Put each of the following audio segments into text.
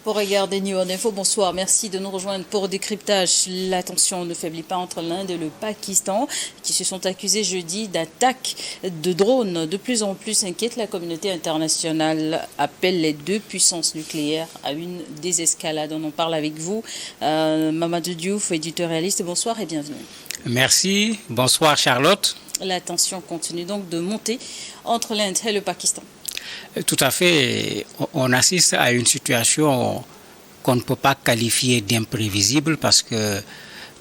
Pour regarder New York Info, bonsoir. Merci de nous rejoindre pour décryptage. La tension ne faiblit pas entre l'Inde et le Pakistan qui se sont accusés jeudi d'attaques de drones. De plus en plus inquiète, la communauté internationale appelle les deux puissances nucléaires à une désescalade. On en parle avec vous. Mamadou Diouf, éditorialiste, bonsoir et bienvenue. Merci. Bonsoir Charlotte. La tension continue donc de monter entre l'Inde et le Pakistan. Tout à fait. On assiste à une situation qu'on ne peut pas qualifier d'imprévisible parce que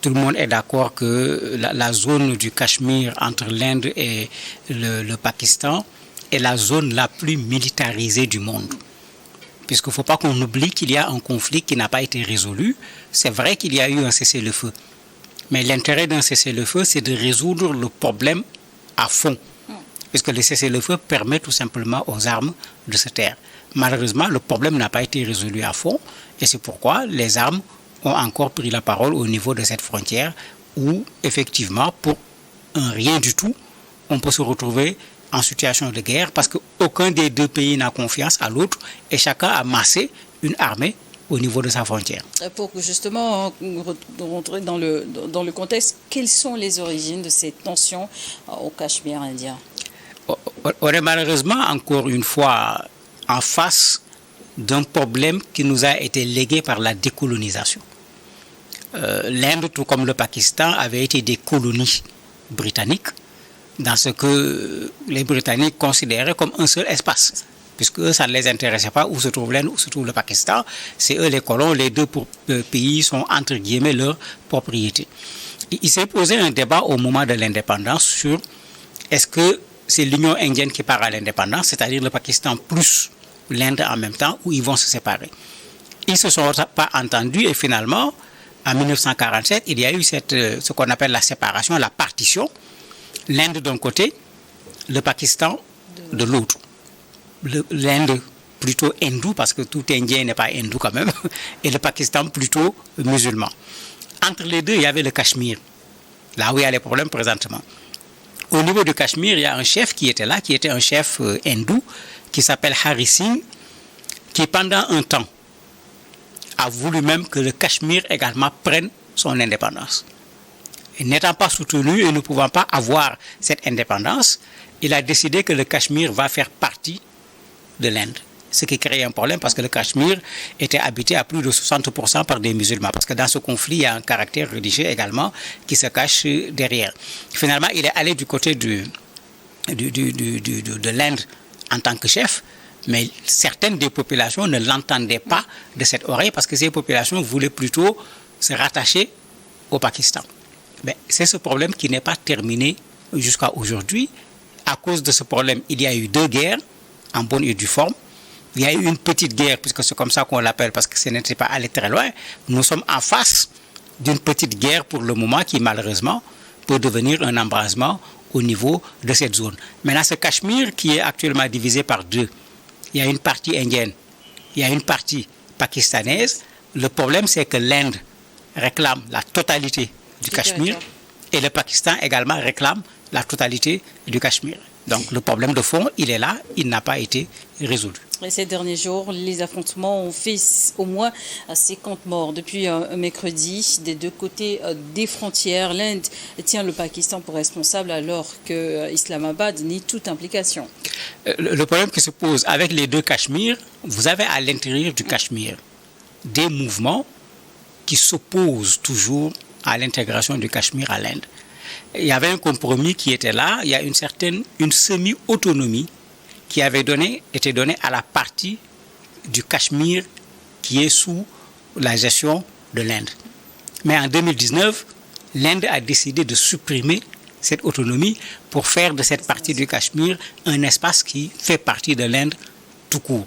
tout le monde est d'accord que la zone du Cachemire entre l'Inde et le Pakistan est la zone la plus militarisée du monde. Puisqu'il ne faut pas qu'on oublie qu'il y a un conflit qui n'a pas été résolu. C'est vrai qu'il y a eu un cessez-le-feu. Mais l'intérêt d'un cessez-le-feu, c'est de résoudre le problème à fond. Puisque le cessez-le-feu permet tout simplement aux armes de se taire. Malheureusement, le problème n'a pas été résolu à fond. Et c'est pourquoi les armes ont encore pris la parole au niveau de cette frontière où, effectivement, pour un rien du tout, on peut se retrouver en situation de guerre parce qu'aucun des deux pays n'a confiance à l'autre et chacun a massé une armée au niveau de sa frontière. Pour justement rentrer dans le contexte, quelles sont les origines de ces tensions au Cachemire indien? On est malheureusement encore une fois en face d'un problème qui nous a été légué par la décolonisation. L'Inde, tout comme le Pakistan, avait été des colonies britanniques dans ce que les Britanniques considéraient comme un seul espace. Puisque ça ne les intéressait pas où se trouve l'Inde, où se trouve le Pakistan. C'est eux les colons, les deux pays sont entre guillemets leur propriété. Il s'est posé un débat au moment de l'indépendance sur est-ce que c'est l'Union indienne qui part à l'indépendance, c'est-à-dire le Pakistan plus l'Inde en même temps, ou ils vont se séparer. Ils ne se sont pas entendus et finalement, en 1947, il y a eu ce qu'on appelle la séparation, la partition. L'Inde d'un côté, le Pakistan de l'autre. L'Inde plutôt hindoue, parce que tout Indien n'est pas hindou quand même, et le Pakistan plutôt musulman. Entre les deux, il y avait le Cachemire, là où il y a les problèmes présentement. Au niveau du Cachemire, il y a un chef qui était là, qui était un chef hindou, qui s'appelle Hari Singh, qui pendant un temps a voulu même que le Cachemire également prenne son indépendance. Et n'étant pas soutenu et ne pouvant pas avoir cette indépendance, il a décidé que le Cachemire va faire partie de l'Inde. Ce qui crée un problème parce que le Cachemire était habité à plus de 60% par des musulmans. Parce que dans ce conflit, il y a un caractère religieux également qui se cache derrière. Finalement, il est allé du côté de l'Inde en tant que chef, mais certaines des populations ne l'entendaient pas de cette oreille parce que ces populations voulaient plutôt se rattacher au Pakistan. Mais c'est ce problème qui n'est pas terminé jusqu'à aujourd'hui. À cause de ce problème, il y a eu deux guerres en bonne et due forme. Il y a eu une petite guerre, puisque c'est comme ça qu'on l'appelle, parce que ce n'était pas allé très loin. Nous sommes en face d'une petite guerre pour le moment qui, malheureusement, peut devenir un embrasement au niveau de cette zone. Maintenant, ce Cachemire qui est actuellement divisé par deux, il y a une partie indienne, il y a une partie pakistanaise. Le problème, c'est que l'Inde réclame la totalité du Cachemire et le Pakistan également réclame la totalité du Cachemire. Donc le problème de fond, il est là, il n'a pas été résolu. Et ces derniers jours, les affrontements ont fait au moins 50 morts. Depuis mercredi, des deux côtés des frontières, l'Inde tient le Pakistan pour responsable alors que Islamabad nie toute implication. Le problème qui se pose avec les deux Cachemires, vous avez à l'intérieur du Cachemire des mouvements qui s'opposent toujours à l'intégration du Cachemire à l'Inde. Il y avait un compromis qui était là, il y a une semi-autonomie qui avait été donnée à la partie du Cachemire qui est sous la gestion de l'Inde. Mais en 2019, l'Inde a décidé de supprimer cette autonomie pour faire de cette partie du Cachemire un espace qui fait partie de l'Inde tout court.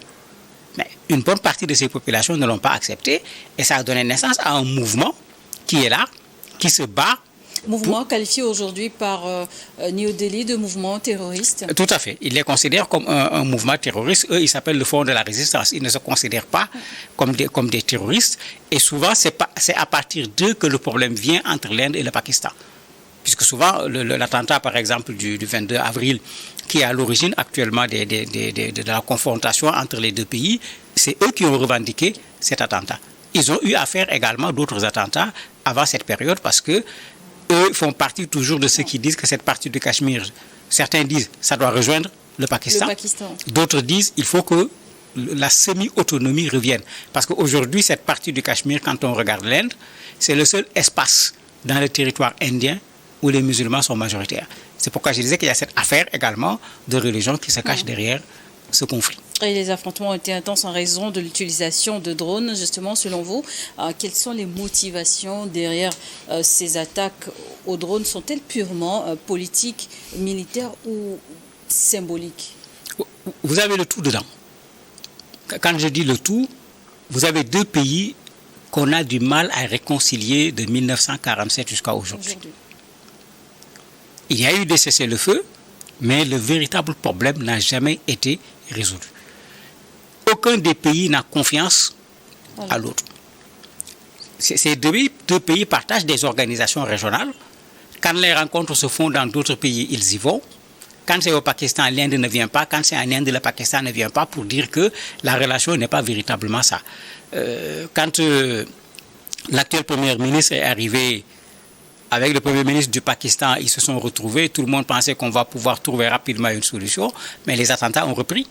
Mais une bonne partie de ces populations ne l'ont pas accepté et ça a donné naissance à un mouvement qui est là, qui se bat. Mouvement qualifié aujourd'hui par New Delhi de mouvement terroriste. Tout à fait. Ils les considèrent comme un mouvement terroriste. Eux, ils s'appellent le Front de la Résistance. Ils ne se considèrent pas comme des terroristes. Et souvent, c'est à partir d'eux que le problème vient entre l'Inde et le Pakistan. Puisque souvent, l'attentat, par exemple, du 22 avril, qui est à l'origine actuellement de la confrontation entre les deux pays, c'est eux qui ont revendiqué cet attentat. Ils ont eu à faire également d'autres attentats avant cette période parce que eux font partie toujours de ceux qui disent que cette partie du Cachemire, certains disent ça doit rejoindre le Pakistan. D'autres disent il faut que la semi-autonomie revienne. Parce qu'aujourd'hui, cette partie du Cachemire, quand on regarde l'Inde, c'est le seul espace dans le territoire indien où les musulmans sont majoritaires. C'est pourquoi je disais qu'il y a cette affaire également de religion qui se cache derrière ce conflit. Et les affrontements ont été intenses en raison de l'utilisation de drones. Justement, selon vous, quelles sont les motivations derrière ces attaques aux drones? Sont-elles purement politiques, militaires ou symboliques? Vous avez le tout dedans. Quand je dis le tout, vous avez deux pays qu'on a du mal à réconcilier de 1947 jusqu'à aujourd'hui. Il y a eu des cessez-le-feu, mais le véritable problème n'a jamais été résolu. Aucun des pays n'a confiance à l'autre. Ces deux pays partagent des organisations régionales. Quand les rencontres se font dans d'autres pays, ils y vont. Quand c'est au Pakistan, l'Inde ne vient pas. Quand c'est en Inde, le Pakistan ne vient pas pour dire que la relation n'est pas véritablement ça. Quand l'actuel Premier ministre est arrivé avec le Premier ministre du Pakistan, ils se sont retrouvés. Tout le monde pensait qu'on va pouvoir trouver rapidement une solution, mais les attentats ont repris.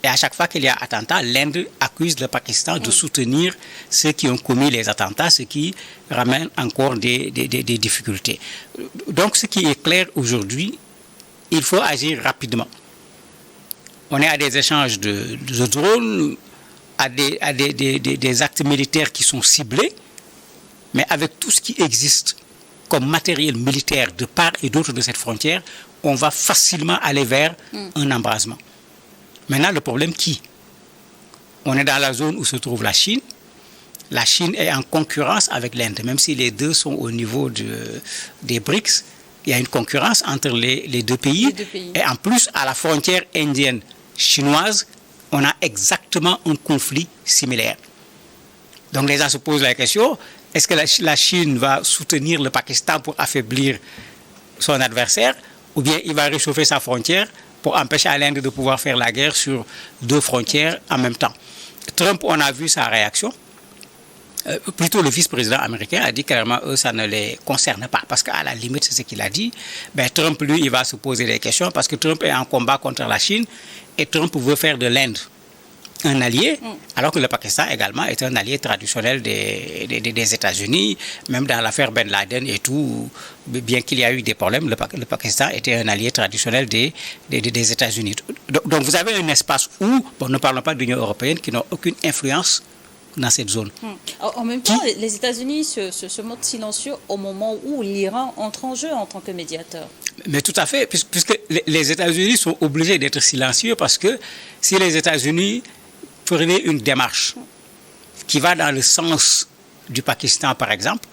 Et à chaque fois qu'il y a attentat, l'Inde accuse le Pakistan de soutenir ceux qui ont commis les attentats, ce qui ramène encore des difficultés. Donc, ce qui est clair aujourd'hui, il faut agir rapidement. On est à des échanges de drones, à des actes militaires qui sont ciblés, mais avec tout ce qui existe comme matériel militaire de part et d'autre de cette frontière, on va facilement aller vers un embrasement. Maintenant, le problème qui? On est dans la zone où se trouve la Chine. La Chine est en concurrence avec l'Inde, même si les deux sont au niveau des BRICS. Il y a une concurrence entre les deux pays. Et en plus, à la frontière indienne-chinoise, on a exactement un conflit similaire. Donc les gens se posent la question, est-ce que la Chine va soutenir le Pakistan pour affaiblir son adversaire, ou bien il va réchauffer sa frontière pour empêcher à l'Inde de pouvoir faire la guerre sur deux frontières en même temps? Trump, on a vu sa réaction. Plutôt le vice-président américain a dit clairement eux ça ne les concerne pas parce qu'à la limite c'est ce qu'il a dit. Trump lui il va se poser des questions parce que Trump est en combat contre la Chine et Trump veut faire de l'Inde un allié alors que le Pakistan également est un allié traditionnel des États-Unis, même dans l'affaire Ben Laden et tout, bien qu'il y a eu des problèmes, le Pakistan était un allié traditionnel des États-Unis. Donc vous avez un espace où, ne parlons pas de l'Union européenne, qui n'a aucune influence dans cette zone. En même temps, les États-Unis se montrent silencieux au moment où l'Iran entre en jeu en tant que médiateur. Mais tout à fait, puisque les États-Unis sont obligés d'être silencieux parce que si les États-Unis prenaient une démarche qui va dans le sens du Pakistan, par exemple,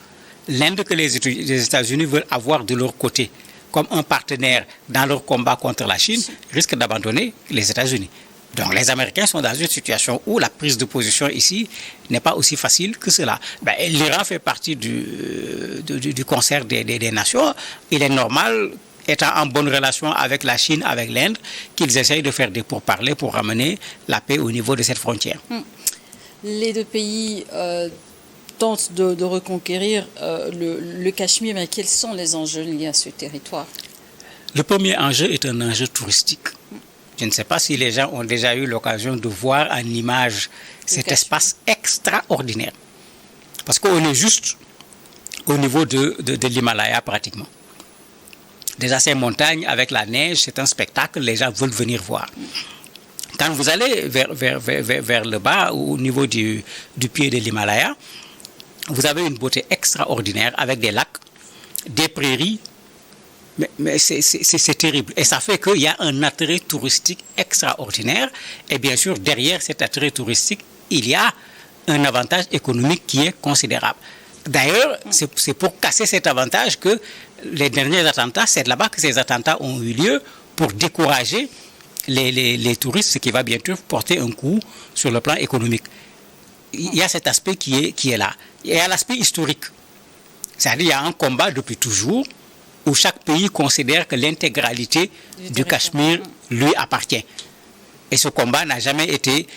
l'Inde que les États-Unis veulent avoir de leur côté comme un partenaire dans leur combat contre la Chine risque d'abandonner les États-Unis. Donc les Américains sont dans une situation où la prise de position ici n'est pas aussi facile que cela. L'Iran fait partie du concert des nations. Il est normal, étant en bonne relation avec la Chine, avec l'Inde, qu'ils essayent de faire des pourparlers pour ramener la paix au niveau de cette frontière. Les deux pays tentent de reconquérir le Cachemire, mais quels sont les enjeux liés à ce territoire? Le premier enjeu est un enjeu touristique. Je ne sais pas si les gens ont déjà eu l'occasion de voir en image cet espace extraordinaire. Parce qu'on est juste au niveau de l'Himalaya pratiquement. Déjà ces montagnes avec la neige, c'est un spectacle, les gens veulent venir voir. Quand vous allez vers le bas, au niveau du pied de l'Himalaya, vous avez une beauté extraordinaire avec des lacs, des prairies, mais c'est terrible. Et ça fait qu'il y a un attrait touristique extraordinaire. Et bien sûr, derrière cet attrait touristique, il y a un avantage économique qui est considérable. D'ailleurs, c'est pour casser cet avantage que les derniers attentats, c'est là-bas que ces attentats ont eu lieu pour décourager les touristes, ce qui va bientôt porter un coup sur le plan économique. Il y a cet aspect qui est là. Il y a l'aspect historique. C'est-à-dire qu'il y a un combat depuis toujours où chaque pays considère que l'intégralité du Cachemire lui appartient. Et ce combat n'a jamais été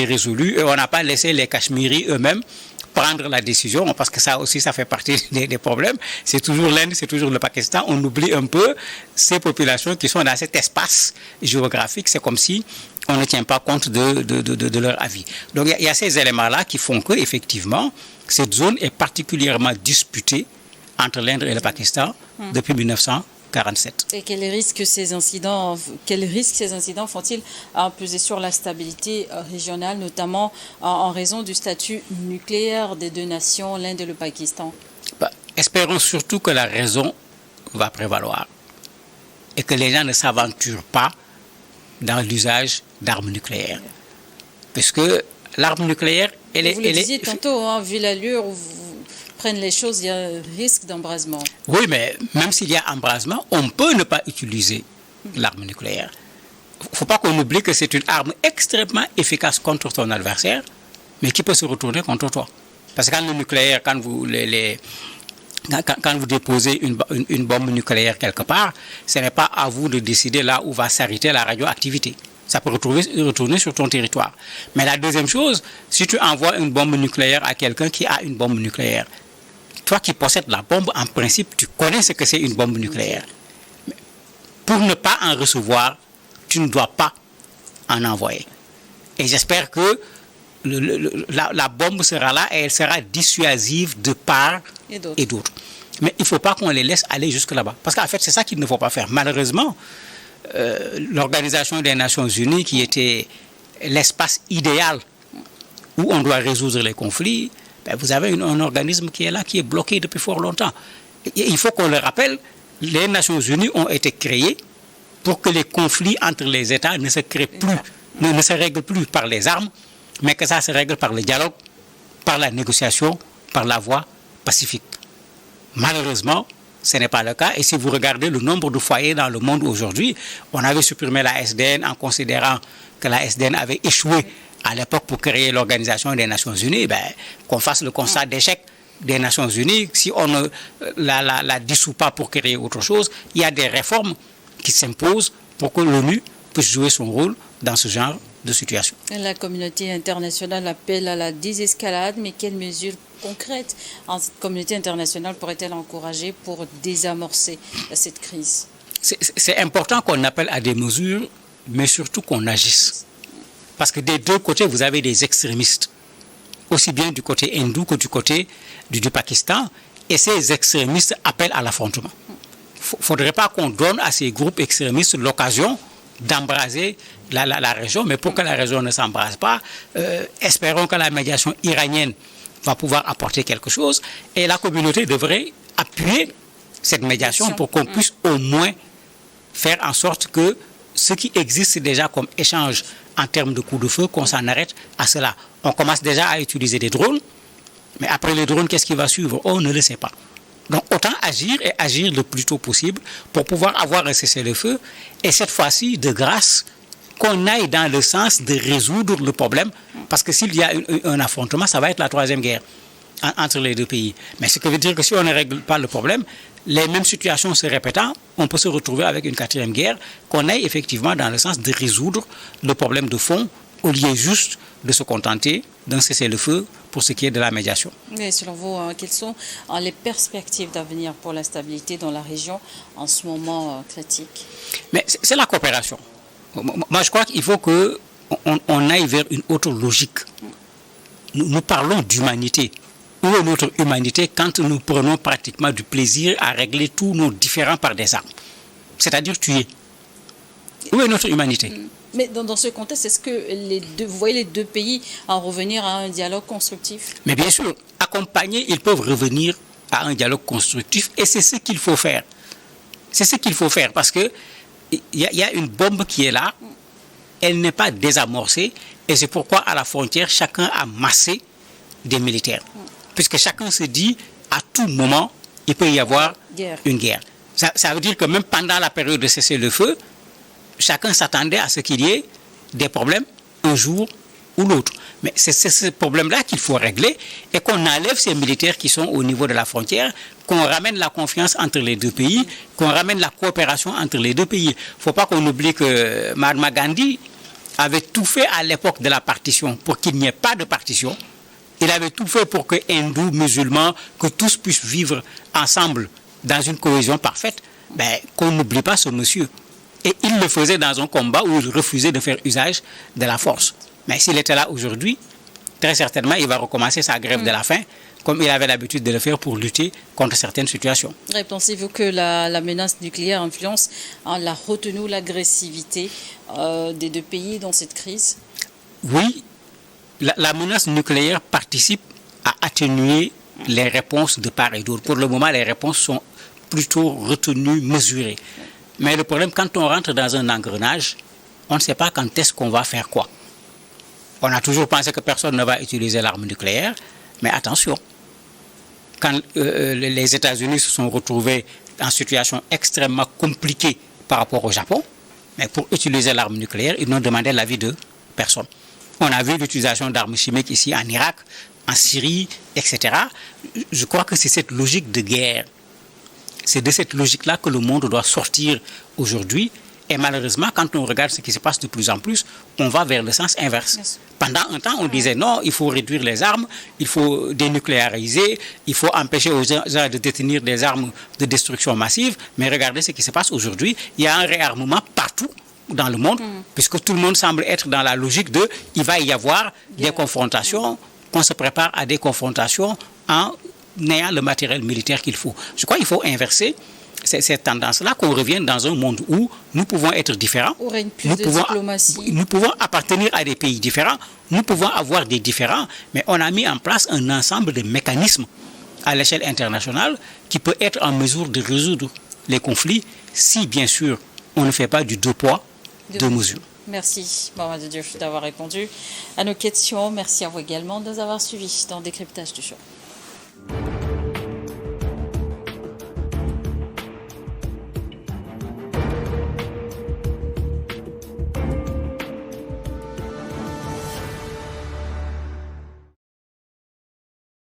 résolu. Et on n'a pas laissé les Cachemiris eux-mêmes prendre la décision, parce que ça aussi, ça fait partie des problèmes. C'est toujours l'Inde, c'est toujours le Pakistan. On oublie un peu ces populations qui sont dans cet espace géographique. C'est comme si on ne tient pas compte de leur avis. Donc il y a ces éléments-là qui font que, effectivement, cette zone est particulièrement disputée entre l'Inde et le Pakistan depuis 1947. Et quels risques ces incidents font-ils peser sur la stabilité régionale, notamment en raison du statut nucléaire des deux nations, l'Inde et le Pakistan? Espérons surtout que la raison va prévaloir et que les gens ne s'aventurent pas dans l'usage d'armes nucléaires. Parce que l'arme nucléaire, elle est... Vous le disiez tantôt, vu l'allure où prennent les choses, il y a un risque d'embrasement. Oui, mais même s'il y a embrasement, on peut ne pas utiliser l'arme nucléaire. Il ne faut pas qu'on oublie que c'est une arme extrêmement efficace contre ton adversaire, mais qui peut se retourner contre toi. Parce que quand le nucléaire, quand vous déposez une bombe nucléaire quelque part, ce n'est pas à vous de décider là où va s'arrêter la radioactivité. Ça peut retourner sur ton territoire. Mais la deuxième chose, si tu envoies une bombe nucléaire à quelqu'un qui a une bombe nucléaire, toi qui possèdes la bombe, en principe, tu connais ce que c'est une bombe nucléaire. Pour ne pas en recevoir, tu ne dois pas en envoyer. Et j'espère que la bombe sera là et elle sera dissuasive de part et d'autre. Mais il ne faut pas qu'on les laisse aller jusque là-bas. Parce qu'en fait, c'est ça qu'il ne faut pas faire. Malheureusement, l'Organisation des Nations Unies, qui était l'espace idéal où on doit résoudre les conflits, vous avez un organisme qui est là, qui est bloqué depuis fort longtemps. Et il faut qu'on le rappelle, les Nations Unies ont été créées pour que les conflits entre les États ne se créent plus, ne se règlent plus par les armes, mais que ça se règle par le dialogue, par la négociation, par la voie pacifique. Malheureusement, ce n'est pas le cas. Et si vous regardez le nombre de foyers dans le monde aujourd'hui, on avait supprimé la SDN en considérant que la SDN avait échoué à l'époque pour créer l'Organisation des Nations Unies. Qu'on fasse le constat d'échec des Nations Unies. Si on ne la dissout pas pour créer autre chose, il y a des réformes qui s'imposent pour que l'ONU puisse jouer son rôle dans ce genre de situation. La communauté internationale appelle à la désescalade, mais quelles mesures concrètes cette communauté internationale pourrait-elle encourager pour désamorcer cette crise? C'est important qu'on appelle à des mesures, mais surtout qu'on agisse. Parce que des deux côtés, vous avez des extrémistes, aussi bien du côté hindou que du côté du Pakistan, et ces extrémistes appellent à l'affrontement. Il ne faudrait pas qu'on donne à ces groupes extrémistes l'occasion d'embraser la région, mais pour que la région ne s'embrase pas, espérons que la médiation iranienne va pouvoir apporter quelque chose, et la communauté devrait appuyer cette médiation pour qu'on puisse au moins faire en sorte que ce qui existe déjà comme échange en termes de coups de feu, qu'on s'en arrête à cela. On commence déjà à utiliser des drones, mais après les drones, qu'est-ce qui va suivre? On ne le sait pas. Donc autant agir et agir le plus tôt possible pour pouvoir avoir un cessez-le-feu, et cette fois-ci, de grâce, qu'on aille dans le sens de résoudre le problème, parce que s'il y a un affrontement, ça va être la troisième guerre entre les deux pays. Mais ce qui veut dire que si on ne règle pas le problème, les mêmes situations se répétant, on peut se retrouver avec une quatrième guerre, qu'on aille effectivement dans le sens de résoudre le problème de fond, au lieu juste de se contenter d'un cessez-le-feu pour ce qui est de la médiation. Et selon vous, quelles sont les perspectives d'avenir pour la stabilité dans la région en ce moment critique? Mais c'est la coopération. Moi, je crois qu'il faut qu'on aille vers une autre logique. Nous parlons d'humanité. Où est notre humanité quand nous prenons pratiquement du plaisir à régler tous nos différends par des armes? C'est-à-dire tuer. Où est notre humanité? Mais dans ce contexte, est-ce que vous voyez les deux pays en revenir à un dialogue constructif? Mais bien sûr, accompagnés, ils peuvent revenir à un dialogue constructif, et c'est ce qu'il faut faire. C'est ce qu'il faut faire, parce que il y a une bombe qui est là, elle n'est pas désamorcée, et c'est pourquoi à la frontière, chacun a massé des militaires. Puisque chacun se dit, à tout moment, il peut y avoir une guerre. Ça veut dire que même pendant la période de cessez-le-feu, chacun s'attendait à ce qu'il y ait des problèmes un jour ou l'autre. Mais c'est ce problème-là qu'il faut régler, et qu'on enlève ces militaires qui sont au niveau de la frontière, qu'on ramène la confiance entre les deux pays, qu'on ramène la coopération entre les deux pays. Il ne faut pas qu'on oublie que Mahatma Gandhi avait tout fait à l'époque de la partition pour qu'il n'y ait pas de partition. Il avait tout fait pour que hindous, musulmans, que tous puissent vivre ensemble dans une cohésion parfaite. Qu'on n'oublie pas ce monsieur. Et il le faisait dans un combat où il refusait de faire usage de la force. Mais s'il était là aujourd'hui, très certainement, il va recommencer sa grève de la faim, comme il avait l'habitude de le faire pour lutter contre certaines situations. Pensez-vous que la menace nucléaire influence la retenue, l'agressivité des deux pays dans cette crise? Oui, la menace nucléaire participe à atténuer les réponses de part et d'autre. Pour le moment, les réponses sont plutôt retenues, mesurées. Mais le problème, quand on rentre dans un engrenage, on ne sait pas quand est-ce qu'on va faire quoi. On a toujours pensé que personne ne va utiliser l'arme nucléaire, mais attention, quand les États-Unis se sont retrouvés en situation extrêmement compliquée par rapport au Japon, mais pour utiliser l'arme nucléaire, ils n'ont demandé l'avis de personne. On a vu l'utilisation d'armes chimiques ici en Irak, en Syrie, etc. Je crois que c'est cette logique de guerre. C'est de cette logique-là que le monde doit sortir aujourd'hui. Et malheureusement, quand on regarde ce qui se passe de plus en plus, on va vers le sens inverse. Yes. Pendant un temps, on disait non, il faut réduire les armes, il faut dénucléariser, il faut empêcher aux gens de détenir des armes de destruction massive. Mais regardez ce qui se passe aujourd'hui. Il y a un réarmement partout dans le monde, puisque tout le monde semble être dans la logique de il va y avoir des confrontations, qu'on se prépare à des confrontations en ayant le matériel militaire qu'il faut. Je crois qu'il faut inverser cette tendance-là, qu'on revienne dans un monde où nous pouvons être différents, nous pouvons appartenir à des pays différents, nous pouvons avoir des différends, mais on a mis en place un ensemble de mécanismes à l'échelle internationale qui peut être en mesure de résoudre les conflits si, bien sûr, on ne fait pas du deux poids, deux mesures. Merci, Mamadou Diouf, d'avoir répondu à nos questions. Merci à vous également de nous avoir suivis dans Décryptage du Jour.